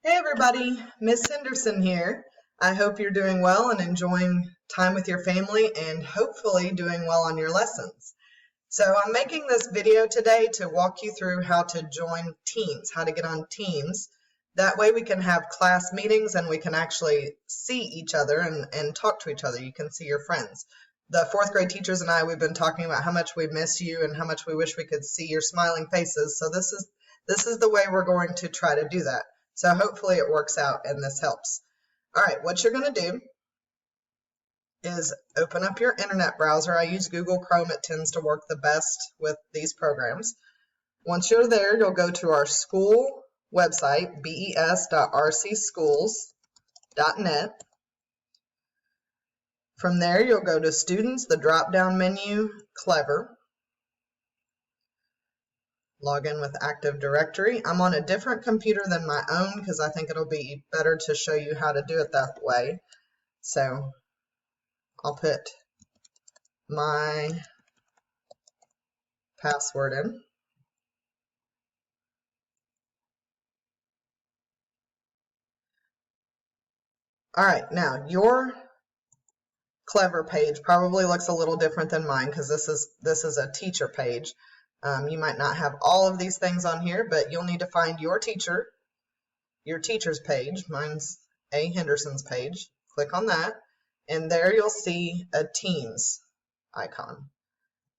Hey everybody, Miss Henderson here. I hope you're doing well and enjoying time with your family and hopefully doing well on your lessons. So I'm making this video today to walk you through how to join Teams, how to get on Teams. That way we can have class meetings and we can actually see each other and talk to each other. You can see your friends. The fourth grade teachers and I, we've been talking about how much we miss you and how much we wish we could see your smiling faces. So this is the way we're going to try to do that. So hopefully it works out and this helps. All right, what you're going to do is open up your internet browser. I use Google Chrome. It tends to work the best with these programs. Once you're there, you'll go to our school website, bes.rcschools.net. From there, you'll go to Students, the drop-down menu, Clever. Log in with Active Directory. I'm on a different computer than my own because I think it'll be better to show you how to do it that way. So I'll put my password in. All right, now your Clever page probably looks a little different than mine because this is a teacher page. You might not have all of these things on here, but you'll need to find your teacher's page. Mine's A. Henderson's page. Click on that, and there you'll see a Teams icon.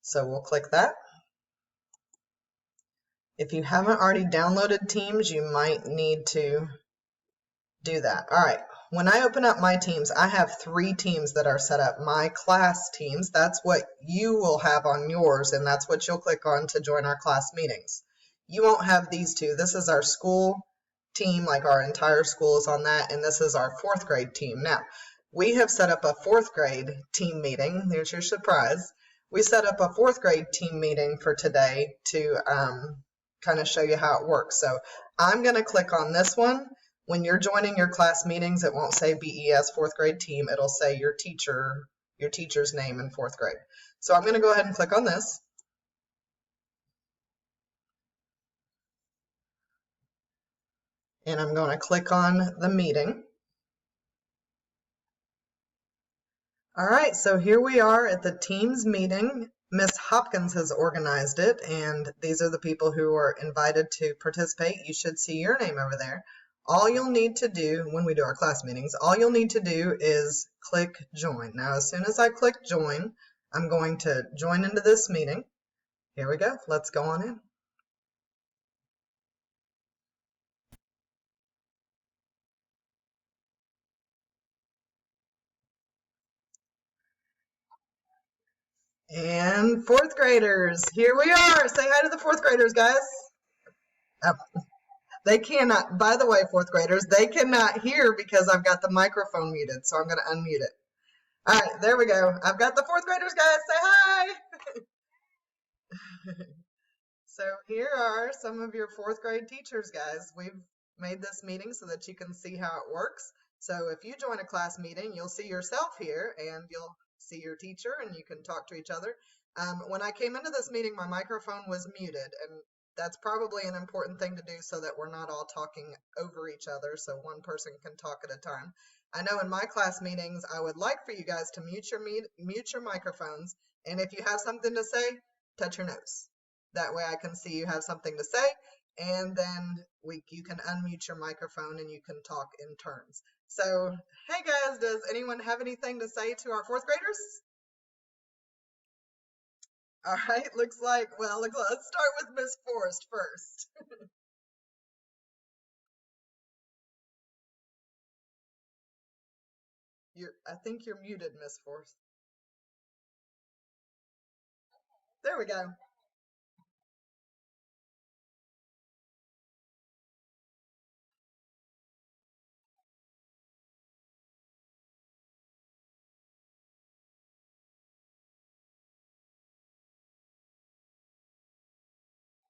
So we'll click that. If you haven't already downloaded Teams, you might need to do that. All right. When I open up my Teams, I have 3 teams that are set up. My class teams, that's what you will have on yours, and that's what you'll click on to join our class meetings. You won't have these 2. This is our school team, like our entire school is on that, and this is our 4th grade team. Now, we have set up a 4th grade team meeting. There's your surprise. We set up a 4th grade team meeting for today to kind of show you how it works. So I'm going to click on this one. When you're joining your class meetings, it won't say BES 4th grade team. It'll say your teacher's name in 4th grade. So I'm going to go ahead and click on this. And I'm going to click on the meeting. All right, so here we are at the Teams meeting. Miss Hopkins has organized it, and these are the people who are invited to participate. You should see your name over there. All you'll need to do when we do our class meetings, all you'll need to do is click join. Now, as soon as I click join, I'm going to join into this meeting. Here we go. Let's go on in. And 4th graders, here we are. Say hi to the 4th graders, guys. Oh, they cannot, by the way, 4th graders, they cannot hear because I've got the microphone muted, so I'm going to unmute it. All right, there we go. I've got the 4th graders, guys. Say hi. So here are some of your 4th grade teachers, guys. We've made this meeting so that you can see how it works. So if you join a class meeting, you'll see yourself here and you'll see your teacher and you can talk to each other. When I came into this meeting, my microphone was muted, and that's probably an important thing to do so that we're not all talking over each other, so one person can talk at a time. I know in my class meetings, I would like for you guys to mute your microphones, and if you have something to say, touch your nose. That way I can see you have something to say, and then you can unmute your microphone and you can talk in turns. So, hey guys, does anyone have anything to say to our 4th graders? All right, looks like, well, let's start with Miss Forrest first. I think you're muted, Miss Forrest. There we go.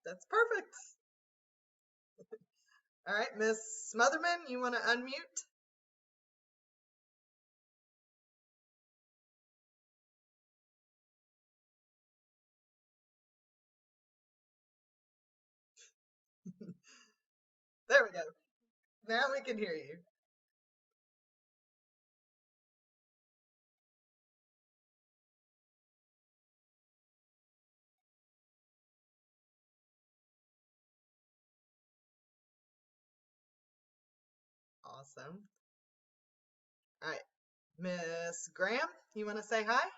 That's perfect. All right, Miss Smotherman, you want to unmute? There we go. Now we can hear you. Awesome. All right, Miss Graham, you want to say hi?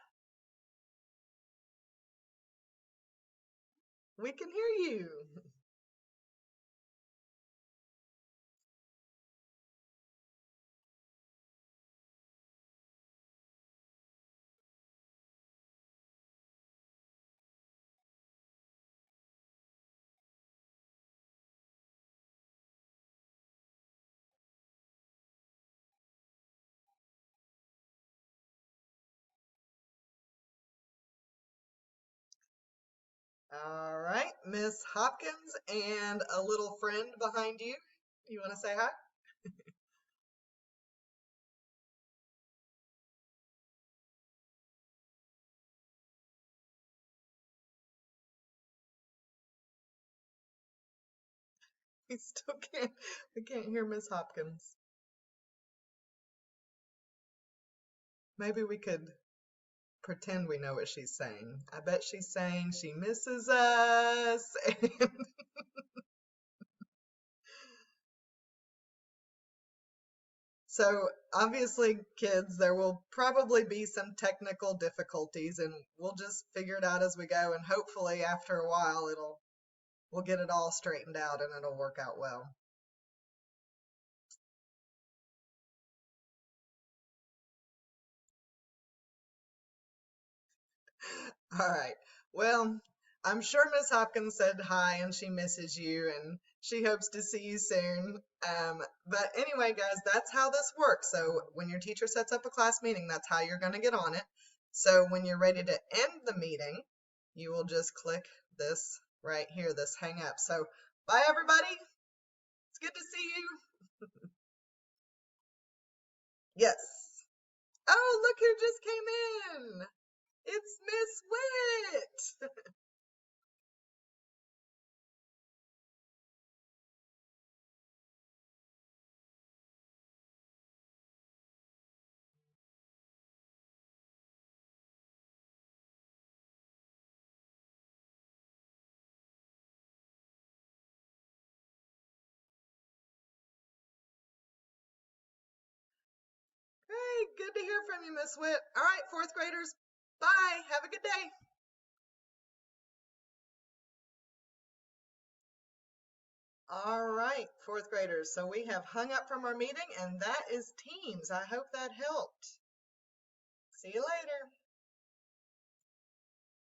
We can hear you. All right, Miss Hopkins and a little friend behind you. You want to say hi? We still can't. We can't hear Miss Hopkins. Maybe we could pretend we know what she's saying. I bet she's saying she misses us. So obviously, kids, there will probably be some technical difficulties, and we'll just figure it out as we go. And hopefully, after a while, we'll get it all straightened out, and it'll work out well. All right. Well, I'm sure Miss Hopkins said hi and she misses you and she hopes to see you soon. But anyway, guys, that's how this works. So when your teacher sets up a class meeting, that's how you're going to get on it. So when you're ready to end the meeting, you will just click this right here, this hang up. So bye, everybody. It's good to see you. Yes. Oh, look who just came in. It's Miss Witt. Hey, good to hear from you, Miss Witt. All right, fourth graders, bye. Have a good day. All right, fourth graders. So we have hung up from our meeting, and that is Teams. I hope that helped. See you later.